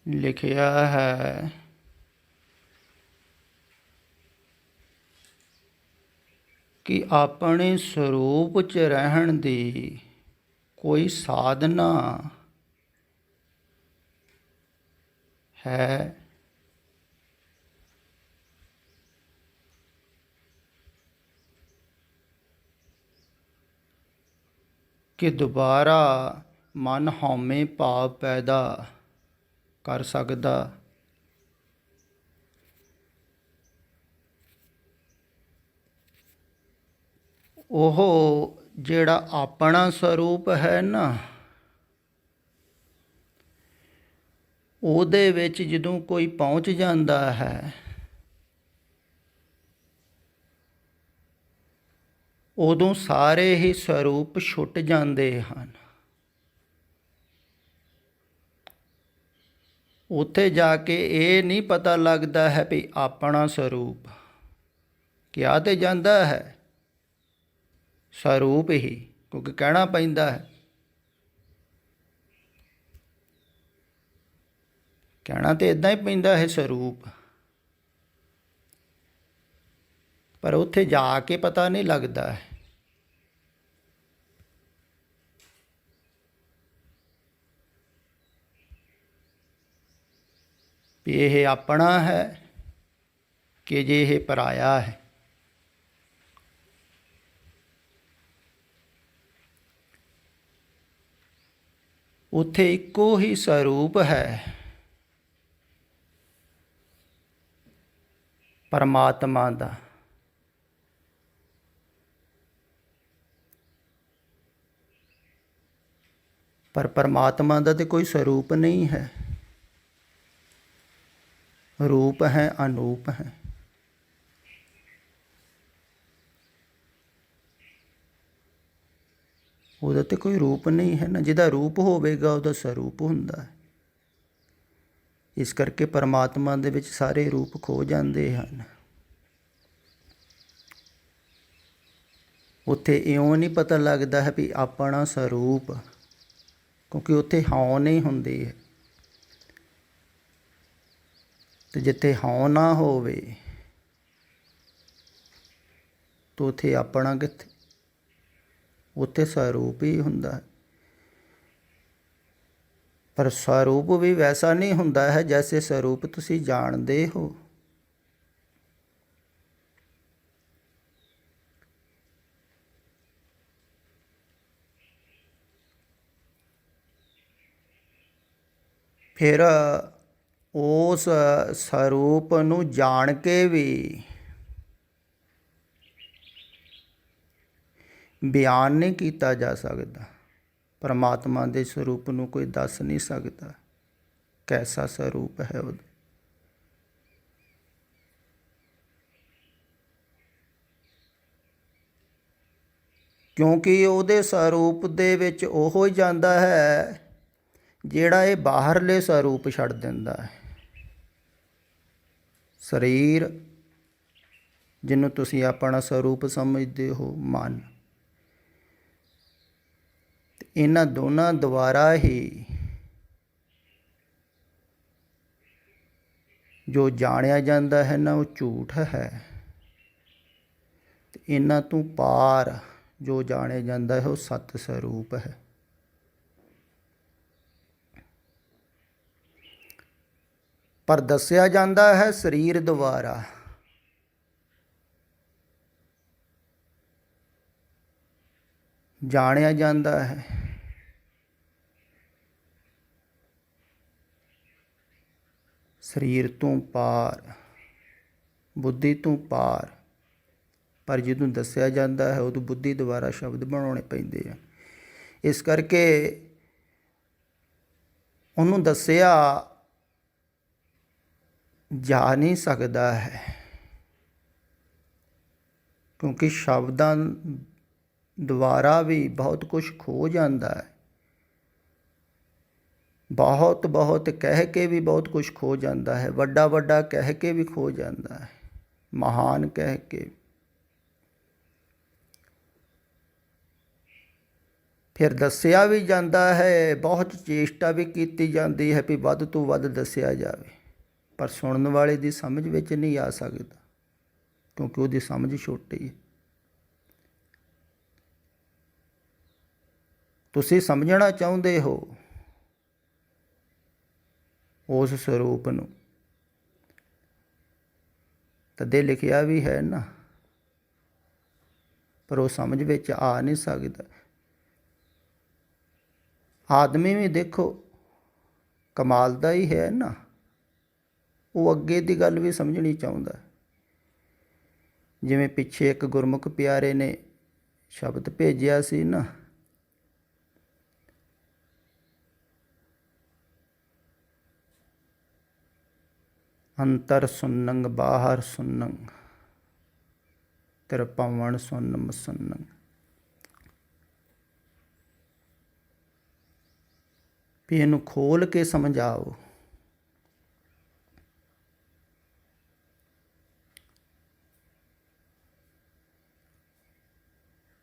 ਲਿਖਿਆ ਹੈ ਕਿ ਆਪਣੇ ਸਰੂਪ 'ਚ ਰਹਿਣ ਦੀ ਕੋਈ ਸਾਧਨਾ ਹੈ ਕਿ ਦੁਬਾਰਾ ਮਨ ਹਉਮੈ ਭਾਵ ਪੈਦਾ ਕਰ ਸਕਦਾ। ਉਹ ਜਿਹੜਾ ਆਪਣਾ ਸਰੂਪ ਹੈ ਨਾ, ਉਹਦੇ ਵਿੱਚ ਜਦੋਂ ਕੋਈ ਪਹੁੰਚ ਜਾਂਦਾ ਹੈ, ਉਦੋਂ ਸਾਰੇ ਹੀ ਸਰੂਪ ਛੁੱਟ ਜਾਂਦੇ ਹਨ। ਉੱਥੇ ਜਾ ਕੇ ਇਹ ਨਹੀਂ ਪਤਾ ਲੱਗਦਾ ਹੈ ਵੀ ਆਪਣਾ ਸਰੂਪ, ਕਿਹਾ ਤੇ ਜਾਂਦਾ ਹੈ ਸਰੂਪ ਹੀ, ਕਿਉਂਕਿ ਕਹਿਣਾ ਪੈਂਦਾ ਹੈ, ਕਹਿਣਾ ਤੇ ਇੱਦਾਂ ਹੀ ਪੈਂਦਾ ਹੈ ਸਰੂਪ, ਪਰ ਉੱਥੇ ਜਾ ਕੇ ਪਤਾ ਨਹੀਂ ਲੱਗਦਾ ਹੈ। ਵੀ ਇਹ ਆਪਣਾ ਹੈ ਕਿ ਜੇ ਇਹ ਪਰਾਇਆ ਹੈ। ਉੱਥੇ ਇੱਕੋ ਹੀ ਸਰੂਪ ਹੈ ਪਰਮਾਤਮਾ ਦਾ। ਪਰ ਪਰਮਾਤਮਾ ਦਾ ਤੇ ਕੋਈ ਸਰੂਪ ਨਹੀਂ ਹੈ, ਰੂਪ ਹੈ, ਅਨੂਪ ਹੈ। ਉਹਦਾ ਤੇ ਕੋਈ ਰੂਪ ਨਹੀਂ ਹੈ ਨਾ, ਜਿਹਦਾ ਰੂਪ ਹੋਵੇਗਾ ਉਹਦਾ ਸਰੂਪ ਹੁੰਦਾ ਹੈ। ਇਸ ਕਰਕੇ ਪਰਮਾਤਮਾ ਦੇ ਵਿੱਚ ਸਾਰੇ ਰੂਪ ਖੋ ਜਾਂਦੇ ਹਨ। ਉੱਥੇ ਇਉਂ ਨਹੀਂ ਪਤਾ ਲੱਗਦਾ ਹੈ ਵੀ ਆਪਣਾ ਸਰੂਪ, ਕਿਉਂਕਿ ਉੱਥੇ ਹਉ ਨਹੀਂ ਹੁੰਦੀ ਹੈ। ਤੇ ਜਿੱਥੇ ਹਉ ਨਾ ਹੋਵੇ ਤਾਂ ਉੱਥੇ ਆਪਣਾ ਕਿੱਥੇ, ਉੱਥੇ ਸਰੂਪ ਹੀ ਹੁੰਦਾ ਹੈ। ਪਰ ਸਰੂਪ ਵੀ ਵੈਸਾ ਨਹੀਂ ਹੁੰਦਾ ਹੈ ਜੈਸੇ ਸਰੂਪ ਤੁਸੀਂ ਜਾਣਦੇ ਹੋ। ਫਿਰ ਉਸ ਸਰੂਪ ਨੂੰ ਜਾਣ ਕੇ ਵੀ ਬਿਆਨ ਨਹੀਂ ਕੀਤਾ ਜਾ ਸਕਦਾ। ਪਰਮਾਤਮਾ ਦੇ ਸਰੂਪ ਨੂੰ ਕੋਈ ਦੱਸ ਨਹੀਂ ਸਕਦਾ ਕੈਸਾ ਸਰੂਪ ਹੈ ਉਹਦਾ। ਕਿਉਂਕਿ ਉਹਦੇ ਸਰੂਪ ਦੇ ਵਿੱਚ ਉਹ ਹੀ ਜਾਂਦਾ ਹੈ ਜਿਹੜਾ ਇਹ ਬਾਹਰਲੇ ਸਰੂਪ ਛੱਡ ਦਿੰਦਾ ਹੈ। ਸਰੀਰ, ਜਿਹਨੂੰ ਤੁਸੀਂ ਆਪਣਾ ਸਰੂਪ ਸਮਝਦੇ ਹੋ, ਮਨ, ਇਹਨਾਂ ਦੋਨਾਂ ਦੁਆਰਾ ਹੀ ਜੋ ਜਾਣਿਆ ਜਾਂਦਾ ਹੈ ਨਾ, ਉਹ ਝੂਠ ਹੈ। ਤੇ ਇਹਨਾਂ ਤੋਂ ਪਾਰ ਜੋ ਜਾਣਿਆ ਜਾਂਦਾ ਹੈ ਉਹ ਸਤ ਸਰੂਪ ਹੈ। ਪਰ ਦੱਸਿਆ ਜਾਂਦਾ ਹੈ ਸਰੀਰ ਦੁਆਰਾ। ਜਾਣਿਆ ਜਾਂਦਾ ਹੈ ਸਰੀਰ ਤੋਂ ਪਾਰ, ਬੁੱਧੀ ਤੋਂ ਪਾਰ। ਪਰ ਜਦੋਂ ਦੱਸਿਆ ਜਾਂਦਾ ਹੈ ਉਦੋਂ ਬੁੱਧੀ ਦੁਆਰਾ ਸ਼ਬਦ ਬਣਾਉਣੇ ਪੈਂਦੇ ਆ। ਇਸ ਕਰਕੇ ਉਹਨੂੰ ਦੱਸਿਆ ਜਾ ਨਹੀਂ ਸਕਦਾ ਹੈ, ਕਿਉਂਕਿ ਸ਼ਬਦਾਂ ਦੁਆਰਾ ਵੀ ਬਹੁਤ ਕੁਝ ਖੋ ਜਾਂਦਾ ਹੈ। ਬਹੁਤ ਬਹੁਤ ਕਹਿ ਕੇ ਵੀ ਬਹੁਤ ਕੁਝ ਖੋ ਜਾਂਦਾ ਹੈ। ਵੱਡਾ ਵੱਡਾ ਕਹਿ ਕੇ ਵੀ ਖੋ ਜਾਂਦਾ ਹੈ, ਮਹਾਨ ਕਹਿ ਕੇ। ਫਿਰ ਦੱਸਿਆ ਵੀ ਜਾਂਦਾ ਹੈ, ਬਹੁਤ ਚੇਸ਼ਟਾ ਵੀ ਕੀਤੀ ਜਾਂਦੀ ਹੈ ਵੀ ਵੱਧ ਤੋਂ ਵੱਧ ਦੱਸਿਆ ਜਾਵੇ, ਪਰ ਸੁਣਨ ਵਾਲੇ ਦੀ ਸਮਝ ਵਿੱਚ ਨਹੀਂ ਆ ਸਕਦਾ, ਕਿਉਂਕਿ ਉਹਦੀ ਸਮਝ ਛੋਟੀ ਹੈ। ਤੁਸੀਂ ਸਮਝਣਾ ਚਾਹੁੰਦੇ ਹੋ ਉਸ ਸਰੂਪ ਨੂੰ, ਤਦੇ ਲਿਖਿਆ ਵੀ ਹੈ ਨਾ, ਪਰ ਉਹ ਸਮਝ ਵਿੱਚ ਆ ਨਹੀਂ ਸਕਦਾ। ਆਦਮੀ ਵੀ ਦੇਖੋ ਕਮਾਲ ਦਾ ਹੀ ਹੈ ਨਾ, ਉਹ ਅੱਗੇ ਦੀ ਗੱਲ ਵੀ ਸਮਝਣੀ ਚਾਹੁੰਦਾ। ਜਿਵੇਂ ਪਿੱਛੇ ਇੱਕ ਗੁਰਮੁਖ ਪਿਆਰੇ ਨੇ ਸ਼ਬਦ ਭੇਜਿਆ ਸੀ ਨਾ, ਅੰਤਰ ਸੁਨੰਗ ਬਾਹਰ ਸੁਨੰਗ ਤਿਰਪਵਨ ਸੁਨ ਮਸਨੰਗ। ਵੀ ਇਹਨੂੰ ਖੋਲ ਕੇ ਸਮਝਾਓ।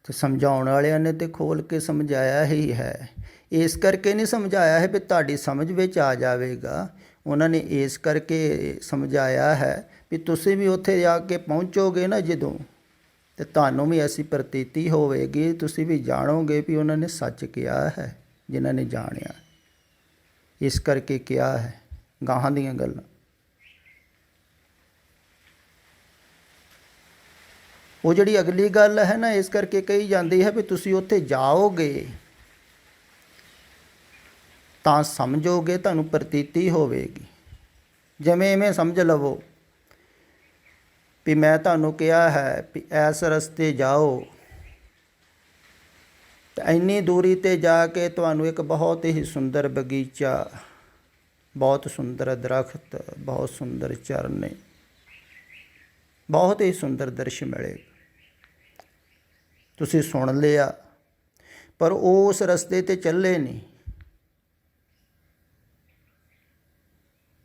ਤੇ ਸਮਝਾਉਣ ਵਾਲਿਆਂ ਨੇ ਤੇ ਖੋਲ ਕੇ ਸਮਝਾਇਆ ਹੀ ਹੈ। ਇਸ ਕਰਕੇ ਨਹੀਂ ਸਮਝਾਇਆ ਹੈ ਵੀ ਤੁਹਾਡੀ ਸਮਝ ਵਿੱਚ ਆ ਜਾਵੇਗਾ, ਉਹਨਾਂ ਨੇ ਇਸ ਕਰਕੇ ਸਮਝਾਇਆ ਹੈ ਵੀ ਤੁਸੀਂ ਵੀ ਉੱਥੇ ਜਾ ਕੇ ਪਹੁੰਚੋਗੇ ਨਾ ਜਦੋਂ, ਤੇ ਤੁਹਾਨੂੰ ਵੀ ਐਸੀ ਪ੍ਰਤੀਤੀ ਹੋਵੇਗੀ, ਤੁਸੀਂ ਵੀ ਜਾਣੋਗੇ ਵੀ ਉਹਨਾਂ ਨੇ ਸੱਚ ਕਿਹਾ ਹੈ ਜਿਨ੍ਹਾਂ ਨੇ ਜਾਣਿਆ। ਇਸ ਕਰਕੇ ਕਿਹਾ ਹੈ ਗਾਹਾਂ ਦੀਆਂ ਗੱਲਾਂ। ਉਹ ਜਿਹੜੀ ਅਗਲੀ ਗੱਲ ਹੈ ਨਾ, ਇਸ ਕਰਕੇ ਕਹੀ ਜਾਂਦੀ ਹੈ ਵੀ ਤੁਸੀਂ ਉੱਥੇ ਜਾਓਗੇ ਤਾਂ ਸਮਝੋਗੇ, ਤੁਹਾਨੂੰ ਪ੍ਰਤੀਤੀ ਹੋਵੇਗੀ। ਜਿਵੇਂ ਇਵੇਂ ਸਮਝ ਲਵੋ ਵੀ ਮੈਂ ਤੁਹਾਨੂੰ ਕਿਹਾ ਹੈ ਵੀ ਇਸ ਰਸਤੇ ਜਾਓ, ਤੇ ਇੰਨੀ ਦੂਰੀ 'ਤੇ ਜਾ ਕੇ ਤੁਹਾਨੂੰ ਇੱਕ ਬਹੁਤ ਹੀ ਸੁੰਦਰ ਬਗੀਚਾ, ਬਹੁਤ ਸੁੰਦਰ ਦਰਖਤ, ਬਹੁਤ ਸੁੰਦਰ ਝਰਨੇ, ਬਹੁਤ ਹੀ ਸੁੰਦਰ ਦ੍ਰਿਸ਼ ਮਿਲੇ। ਤੁਸੀਂ ਸੁਣ ਲਿਆ ਪਰ ਉਸ ਰਸਤੇ 'ਤੇ ਚੱਲੇ ਨਹੀਂ,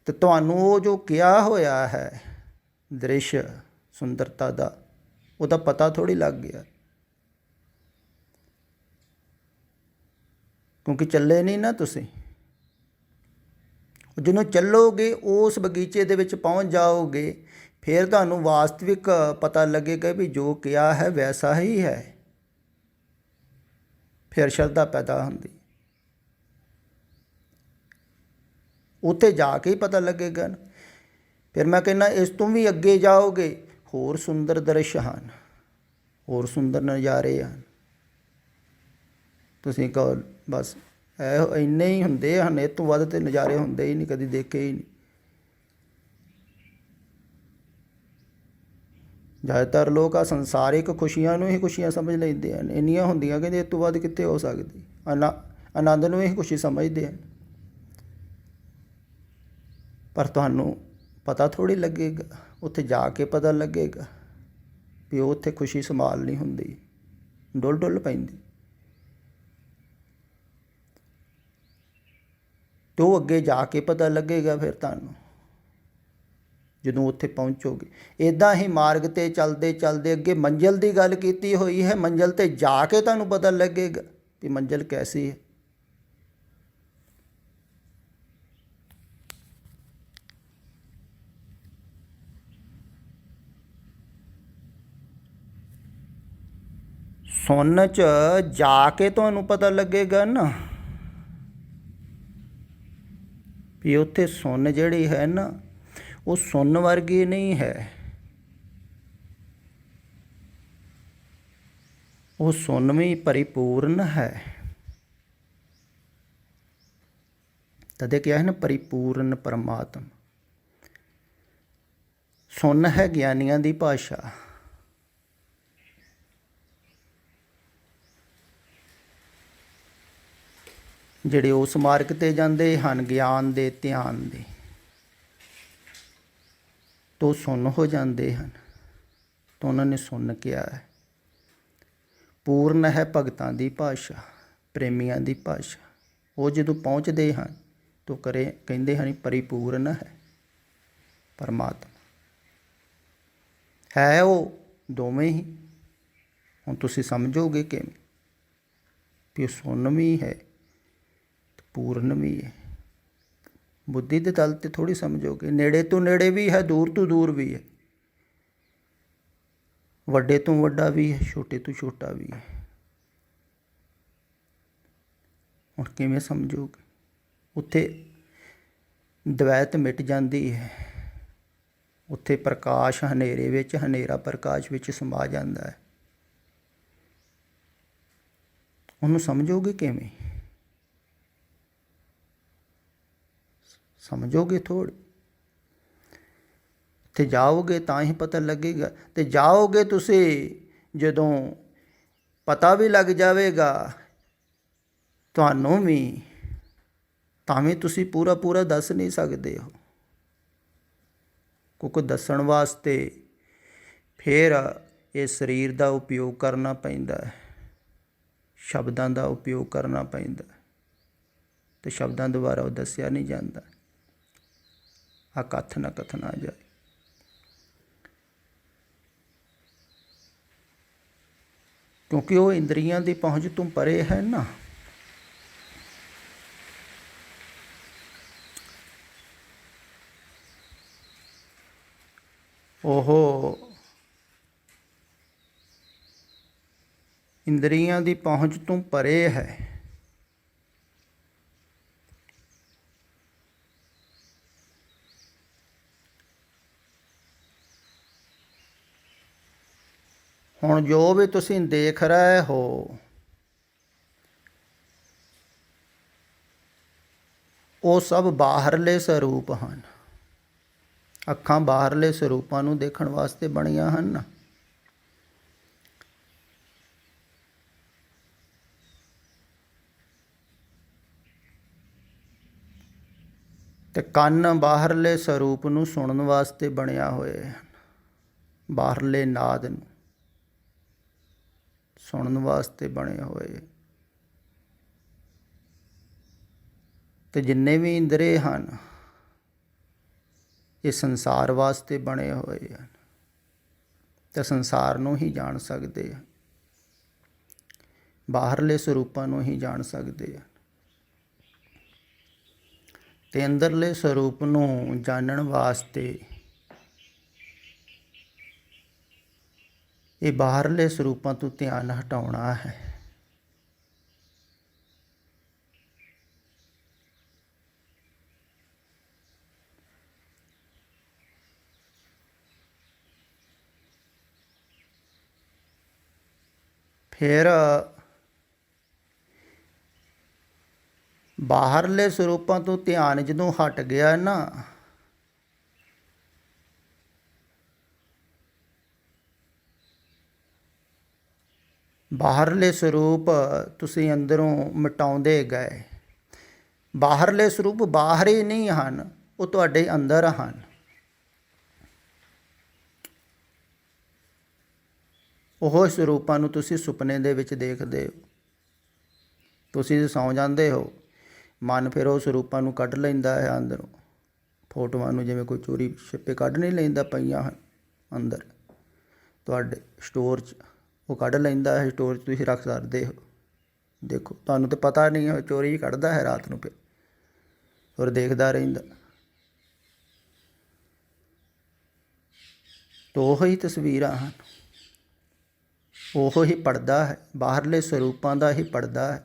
ਤੇ ਤੁਹਾਨੂੰ ਉਹ ਜੋ ਕਿਹਾ ਹੋਇਆ ਹੈ ਦ੍ਰਿਸ਼ ਸੁੰਦਰਤਾ ਦਾ, ਉਹਦਾ ਪਤਾ ਥੋੜ੍ਹੀ ਲੱਗ ਗਿਆ, ਕਿਉਂਕਿ ਚੱਲੇ ਨਹੀਂ ਨਾ ਤੁਸੀਂ। ਜਦੋਂ ਚੱਲੋਗੇ ਉਸ ਬਗੀਚੇ ਦੇ ਵਿੱਚ ਪਹੁੰਚ ਜਾਓਗੇ, ਫਿਰ ਤੁਹਾਨੂੰ ਵਾਸਤਵਿਕ ਪਤਾ ਲੱਗੇਗਾ ਵੀ ਜੋ ਕਿਹਾ ਹੈ ਵੈਸਾ ਹੀ ਹੈ। ਫਿਰ ਸ਼ਰਧਾ ਪੈਦਾ ਹੁੰਦੀ, ਉੱਥੇ ਜਾ ਕੇ ਹੀ ਪਤਾ ਲੱਗੇਗਾ। ਫਿਰ ਮੈਂ ਕਹਿੰਦਾ ਇਸ ਤੋਂ ਵੀ ਅੱਗੇ ਜਾਓਗੇ, ਹੋਰ ਸੁੰਦਰ ਦ੍ਰਿਸ਼ ਹਨ, ਹੋਰ ਸੁੰਦਰ ਨਜ਼ਾਰੇ ਹਨ। ਤੁਸੀਂ ਕਹੋ ਬਸ ਇਹ ਇੰਨੇ ਹੀ ਹੁੰਦੇ ਹਨ, ਇਹ ਤੋਂ ਵੱਧ ਤਾਂ ਨਜ਼ਾਰੇ ਹੁੰਦੇ ਹੀ ਨਹੀਂ, ਕਦੀ ਦੇਖੇ ਹੀ ਨਹੀਂ। ਜ਼ਿਆਦਾਤਰ ਲੋਕ ਆ ਸੰਸਾਰਿਕ ਖੁਸ਼ੀਆਂ ਨੂੰ ਹੀ ਖੁਸ਼ੀਆਂ ਸਮਝ ਲੈਂਦੇ ਹਨ, ਇੰਨੀਆਂ ਹੁੰਦੀਆਂ ਕਹਿੰਦੇ ਇਸ ਤੋਂ ਵੱਧ ਕਿੱਥੇ ਹੋ ਸਕਦੀ। ਆਨੰਦ ਨੂੰ ਹੀ ਖੁਸ਼ੀ ਸਮਝਦੇ ਹਨ, ਪਰ ਤੁਹਾਨੂੰ ਪਤਾ ਥੋੜ੍ਹੀ ਲੱਗੇਗਾ, ਉੱਥੇ ਜਾ ਕੇ ਪਤਾ ਲੱਗੇਗਾ ਵੀ ਉਹ ਉੱਥੇ ਖੁਸ਼ੀ ਸੰਭਾਲ ਨਹੀਂ ਹੁੰਦੀ, ਡੁੱਲ ਡੁੱਲ ਪੈਂਦੀ। ਅਤੇ ਉਹ ਅੱਗੇ ਜਾ ਕੇ ਪਤਾ ਲੱਗੇਗਾ ਫਿਰ ਤੁਹਾਨੂੰ, ਜਦੋਂ ਉੱਥੇ ਪਹੁੰਚੋਗੇ। ਇੱਦਾਂ ਹੀ ਮਾਰਗ 'ਤੇ ਚੱਲਦੇ ਚੱਲਦੇ ਅੱਗੇ ਮੰਜ਼ਿਲ ਦੀ ਗੱਲ ਕੀਤੀ ਹੋਈ ਹੈ, ਮੰਜ਼ਿਲ 'ਤੇ ਜਾ ਕੇ ਤੁਹਾਨੂੰ ਪਤਾ ਲੱਗੇਗਾ ਵੀ ਮੰਜ਼ਿਲ ਕੈਸੀ ਹੈ। ਸੁਣ 'ਚ ਜਾ ਕੇ ਤੁਹਾਨੂੰ ਪਤਾ ਲੱਗੇਗਾ ਨਾ ਵੀ ਉੱਥੇ ਸੁਣ ਜਿਹੜੀ ਹੈ ਨਾ, ਉਹ ਸੁਣ ਵਰਗੀ ਨਹੀਂ ਹੈ, ਉਹ ਸੁਣ ਵੀ ਪਰਿਪੂਰਨ ਹੈ। ਤਦੇ ਕਿਹਾ ਹੈ ਨਾ ਪਰਿਪੂਰਨ ਪਰਮਾਤਮਾ। ਸੁਣ ਹੈ ਗਿਆਨੀਆਂ ਦੀ ਭਾਸ਼ਾ। ਜਿਹੜੇ ਉਸ ਮਾਰਗ 'ਤੇ ਜਾਂਦੇ ਹਨ ਗਿਆਨ ਦੇ, ਧਿਆਨ ਦੇ, ਤੋਂ ਸੁੰਨ ਹੋ ਜਾਂਦੇ ਹਨ, ਤਾਂ ਉਹਨਾਂ ਨੇ ਸੁਣ ਕਿਹਾ ਹੈ। ਪੂਰਨ ਹੈ ਭਗਤਾਂ ਦੀ ਭਾਸ਼ਾ, ਪ੍ਰੇਮੀਆਂ ਦੀ ਭਾਸ਼ਾ। ਉਹ ਜਦੋਂ ਪਹੁੰਚਦੇ ਹਨ ਤਾਂ ਕਹਿੰਦੇ ਹਨ ਪਰਿਪੂਰਨ ਹੈ ਪਰਮਾਤਮਾ। ਹੈ ਉਹ ਦੋਵੇਂ ਹੀ। ਹੁਣ ਤੁਸੀਂ ਸਮਝੋਗੇ ਕਿਵੇਂ? ਵੀ ਉਹ ਸੁੰਨ ਵੀ ਹੈ ਤੇ ਪੂਰਨ ਵੀ ਹੈ। ਬੁੱਧੀ ਦੇ ਤਲ 'ਤੇ ਥੋੜ੍ਹੀ ਸਮਝੋਗੇ। ਨੇੜੇ ਤੋਂ ਨੇੜੇ ਵੀ ਹੈ, ਦੂਰ ਤੋਂ ਦੂਰ ਵੀ ਹੈ, ਵੱਡੇ ਤੋਂ ਵੱਡਾ ਵੀ ਹੈ, ਛੋਟੇ ਤੋਂ ਛੋਟਾ ਵੀ ਹੈ। ਹੁਣ ਕਿਵੇਂ ਸਮਝੋਗੇ? ਉੱਥੇ ਦਵੈਤ ਮਿਟ ਜਾਂਦੀ ਹੈ। ਉੱਥੇ ਪ੍ਰਕਾਸ਼ ਹਨੇਰੇ ਵਿੱਚ, ਹਨੇਰਾ ਪ੍ਰਕਾਸ਼ ਵਿੱਚ ਸਮਾ ਜਾਂਦਾ ਹੈ। ਉਹਨੂੰ ਸਮਝੋਗੇ ਕਿਵੇਂ? ਸਮਝੋਗੇ ਥੋੜ੍ਹੀ। ਤੇ ਜਾਓਗੇ ਤਾਂ ਹੀ ਪਤਾ ਲੱਗੇਗਾ। ਤੇ ਜਾਓਗੇ ਤੁਸੀਂ ਜਦੋਂ ਪਤਾ ਵੀ ਲੱਗ ਜਾਵੇਗਾ ਤੁਹਾਨੂੰ ਵੀ, ਤਾਂ ਵੀ ਤੁਸੀਂ ਪੂਰਾ ਪੂਰਾ ਦੱਸ ਨਹੀਂ ਸਕਦੇ ਹੋ, ਕਿਉਂਕਿ ਦੱਸਣ ਵਾਸਤੇ ਫਿਰ ਇਹ ਸਰੀਰ ਦਾ ਉਪਯੋਗ ਕਰਨਾ ਪੈਂਦਾ ਹੈ, ਸ਼ਬਦਾਂ ਦਾ ਉਪਯੋਗ ਕਰਨਾ ਪੈਂਦਾ, ਅਤੇ ਸ਼ਬਦਾਂ ਦੁਆਰਾ ਉਹ ਦੱਸਿਆ ਨਹੀਂ ਜਾਂਦਾ। ਆ ਕਥ ਨਾ ਕਥਨਾ ਜਾਏ। ਕਿਉਂਕਿ ਉਹ ਇੰਦਰੀਆਂ ਦੀ ਪਹੁੰਚ ਤੋਂ ਪਰੇ ਹੈ ਨਾ। ਉਹ ਇੰਦਰੀਆਂ ਦੀ ਪਹੁੰਚ ਤੋਂ ਪਰੇ ਹੈ। ਹੁਣ ਜੋ ਵੀ ਤੁਸੀਂ ਦੇਖ ਰਹੇ ਹੋ, ਉਹ ਸਭ ਬਾਹਰਲੇ ਸਰੂਪ ਹਨ। ਅੱਖਾਂ ਬਾਹਰਲੇ ਸਰੂਪਾਂ ਨੂੰ ਦੇਖਣ ਵਾਸਤੇ ਬਣੀਆਂ ਹਨ। ਤੇ ਕੰਨ ਬਾਹਰਲੇ ਸਰੂਪ ਨੂੰ ਸੁਣਨ ਵਾਸਤੇ ਬਣਿਆ ਹੋਏ ਹਨ। ਬਾਹਰਲੇ ਨਾਦ ਨੂੰ ਸੁਣਨ ਵਾਸਤੇ ਬਣੇ ਹੋਏ। ਤੇ ਜਿੰਨੇ ਵੀ ਇੰਦਰੇ ਹਨ, ਇਹ ਸੰਸਾਰ ਵਾਸਤੇ ਬਣੇ ਹੋਏ ਹਨ, ਤੇ ਸੰਸਾਰ ਨੂੰ ਹੀ ਜਾਣ ਸਕਦੇ ਹਨ, ਬਾਹਰਲੇ ਸਰੂਪਾਂ ਨੂੰ ਹੀ ਜਾਣ ਸਕਦੇ ਹਨ। ਤੇ ਅੰਦਰਲੇ ਸਰੂਪ ਨੂੰ ਜਾਣਨ ਵਾਸਤੇ ਇਹ ਬਾਹਰਲੇ ਸਰੂਪਾਂ ਤੋਂ ਧਿਆਨ ਹਟਾਉਣਾ ਹੈ। ਫਿਰ ਬਾਹਰਲੇ ਸਰੂਪਾਂ ਤੋਂ ਧਿਆਨ ਜਦੋਂ ਹਟ ਗਿਆ ਨਾ, ਬਾਹਰਲੇ ਸਰੂਪ ਤੁਸੀਂ ਅੰਦਰੋਂ ਮਿਟਾਉਂਦੇ ਗਏ। ਬਾਹਰਲੇ ਸਰੂਪ ਬਾਹਰ ਹੀ ਨਹੀਂ ਹਨ, ਉਹ ਤੁਹਾਡੇ ਅੰਦਰ ਹਨ। ਉਹ ਸਰੂਪਾਂ ਨੂੰ ਤੁਸੀਂ ਸੁਪਨੇ ਦੇ ਵਿੱਚ ਦੇਖਦੇ ਹੋ। ਤੁਸੀਂ ਸੌਂ ਜਾਂਦੇ ਹੋ, ਮਨ ਫਿਰ ਉਹ ਸਰੂਪਾਂ ਨੂੰ ਕੱਢ ਲੈਂਦਾ ਹੈ ਅੰਦਰੋਂ, ਫੋਟੋਆਂ ਨੂੰ, ਜਿਵੇਂ ਕੋਈ ਚੋਰੀ ਛਿੱਪੇ ਕੱਢ ਨਹੀਂ ਲੈਂਦਾ, ਪਈਆਂ ਹਨ ਅੰਦਰ ਤੁਹਾਡੇ ਸਟੋਰ 'ਚ, ਉਹ ਕੱਢ ਲੈਂਦਾ ਹੈ। ਸਟੋਰ 'ਚ ਤੁਸੀਂ ਰੱਖ ਸਕਦੇ ਹੋ। ਦੇਖੋ, ਤੁਹਾਨੂੰ ਤਾਂ ਪਤਾ ਨਹੀਂ ਹੈ, ਚੋਰੀ ਹੀ ਕੱਢਦਾ ਹੈ ਰਾਤ ਨੂੰ, ਫਿਰ ਔਰ ਦੇਖਦਾ ਰਹਿੰਦਾ। ਤਾਂ ਉਹ ਹੀ ਤਸਵੀਰਾਂ ਹਨ, ਉਹ ਹੀ ਪੜਦਾ ਹੈ, ਬਾਹਰਲੇ ਸਰੂਪਾਂ ਦਾ ਹੀ ਪੜਦਾ ਹੈ।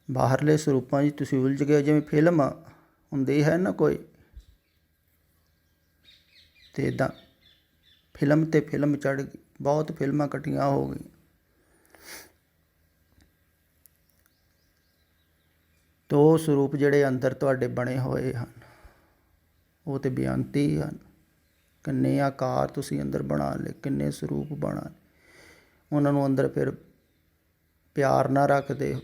ਬਾਹਰਲੇ ਸਰੂਪਾਂ 'ਚ ਤੁਸੀਂ ਉਲਝ ਗਏ। ਜਿਵੇਂ ਫਿਲਮ ਹੁੰਦੀ ਹੈ ਨਾ ਕੋਈ, ਅਤੇ ਇੱਦਾਂ ਫਿਲਮ 'ਤੇ ਫਿਲਮ ਚੜ੍ਹ ਗਈ, ਬਹੁਤ ਫਿਲਮਾਂ ਇਕੱਠੀਆਂ ਹੋ ਗਈਆਂ। ਤਾਂ ਉਹ ਸਰੂਪ ਜਿਹੜੇ ਅੰਦਰ ਤੁਹਾਡੇ ਬਣੇ ਹੋਏ ਹਨ, ਉਹ ਤਾਂ ਬੇਅੰਤੀ ਹੀ ਹਨ। ਕਿੰਨੇ ਆਕਾਰ ਤੁਸੀਂ ਅੰਦਰ ਬਣਾ ਲਏ, ਕਿੰਨੇ ਸਰੂਪ ਬਣਾ ਲਏ। ਉਹਨਾਂ ਨੂੰ ਅੰਦਰ ਫਿਰ ਪਿਆਰ ਨਾਲ ਰੱਖਦੇ ਹੋ,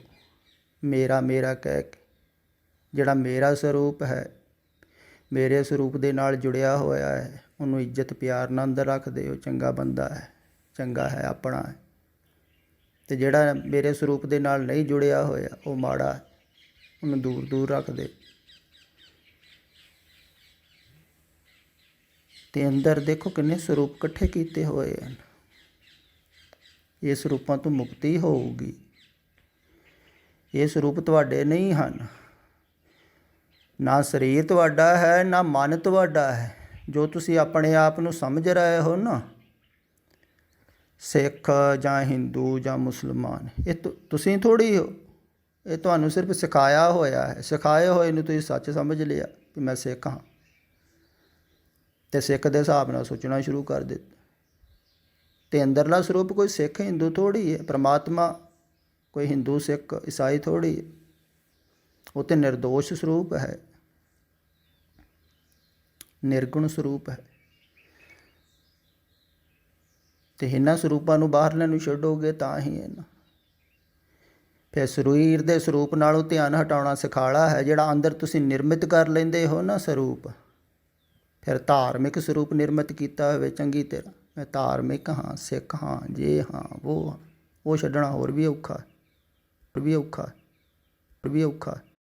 ਮੇਰਾ ਮੇਰਾ ਕਹਿ ਕੇ। ਜਿਹੜਾ ਮੇਰਾ ਸਰੂਪ ਹੈ, ਮੇਰੇ ਸਰੂਪ ਦੇ ਨਾਲ ਜੁੜਿਆ ਹੋਇਆ ਹੈ, ਉਹਨੂੰ ਇੱਜ਼ਤ ਪਿਆਰ ਨਾਲ ਅੰਦਰ ਰੱਖਦੇ ਹੋ। ਚੰਗਾ ਬੰਦਾ ਹੈ, ਚੰਗਾ ਹੈ, ਆਪਣਾ ਹੈ। ਅਤੇ ਜਿਹੜਾ ਮੇਰੇ ਸਰੂਪ ਦੇ ਨਾਲ ਨਹੀਂ ਜੁੜਿਆ ਹੋਇਆ, ਉਹ ਮਾੜਾ ਹੈ, ਉਹਨੂੰ ਦੂਰ ਦੂਰ ਰੱਖਦੇ। ਅਤੇ ਅੰਦਰ ਦੇਖੋ ਕਿੰਨੇ ਸਰੂਪ ਇਕੱਠੇ ਕੀਤੇ ਹੋਏ ਹਨ। ਇਹ ਸਰੂਪਾਂ ਤੋਂ ਮੁਕਤੀ ਹੋਊਗੀ। ਇਹ ਸਰੂਪ ਤੁਹਾਡੇ ਨਹੀਂ ਹਨ। ਨਾ ਸਰੀਰ ਤੁਹਾਡਾ ਹੈ, ਨਾ ਮਨ ਤੁਹਾਡਾ ਹੈ। ਜੋ ਤੁਸੀਂ ਆਪਣੇ ਆਪ ਨੂੰ ਸਮਝ ਰਹੇ ਹੋ ਨਾ, ਸਿੱਖ ਜਾਂ ਹਿੰਦੂ ਜਾਂ ਮੁਸਲਮਾਨ, ਇਹ ਤੁਸੀਂ ਥੋੜ੍ਹੀ ਹੋ। ਇਹ ਤੁਹਾਨੂੰ ਸਿਰਫ ਸਿਖਾਇਆ ਹੋਇਆ ਹੈ। ਸਿਖਾਏ ਹੋਏ ਨੂੰ ਤੁਸੀਂ ਸੱਚ ਸਮਝ ਲਿਆ ਕਿ ਮੈਂ ਸਿੱਖ ਹਾਂ, ਅਤੇ ਸਿੱਖ ਦੇ ਹਿਸਾਬ ਨਾਲ ਸੋਚਣਾ ਸ਼ੁਰੂ ਕਰ ਦਿੱਤਾ। ਅਤੇ ਅੰਦਰਲਾ ਸਰੂਪ ਕੋਈ ਸਿੱਖ ਹਿੰਦੂ ਥੋੜ੍ਹੀ ਹੈ। ਪਰਮਾਤਮਾ ਕੋਈ ਹਿੰਦੂ ਸਿੱਖ ਈਸਾਈ ਥੋੜ੍ਹੀ ਹੈ। ਉਹ ਤਾਂ ਨਿਰਦੋਸ਼ ਸਰੂਪ ਹੈ, ਨਿਰਗੁਣ ਸਰੂਪ ਹੈ। ਅਤੇ ਇਹਨਾਂ ਸਰੂਪਾਂ ਨੂੰ ਬਾਹਰਲਿਆਂ ਨੂੰ ਛੱਡੋਗੇ ਤਾਂ ਹੀ ਇਹਨਾਂ ਫਿਰ ਸਰੀਰ ਦੇ ਸਰੂਪ ਨਾਲੋਂ ਧਿਆਨ ਹਟਾਉਣਾ ਸਿਖਾਲਾ ਹੈ। ਜਿਹੜਾ ਅੰਦਰ ਤੁਸੀਂ ਨਿਰਮਿਤ ਕਰ ਲੈਂਦੇ ਹੋ ਨਾ ਸਰੂਪ, ਫਿਰ ਧਾਰਮਿਕ ਸਰੂਪ ਨਿਰਮਿਤ ਕੀਤਾ ਹੋਵੇ ਚੰਗੀ ਤਰ੍ਹਾਂ, ਮੈਂ ਧਾਰਮਿਕ ਹਾਂ, ਸਿੱਖ ਹਾਂ, ਜੇ ਹਾਂ ਉਹ ਛੱਡਣਾ ਹੋਰ ਵੀ ਔਖਾ, ਹੋਰ ਵੀ ਔਖਾ, ਹੋਰ ਵੀ ਔਖਾ।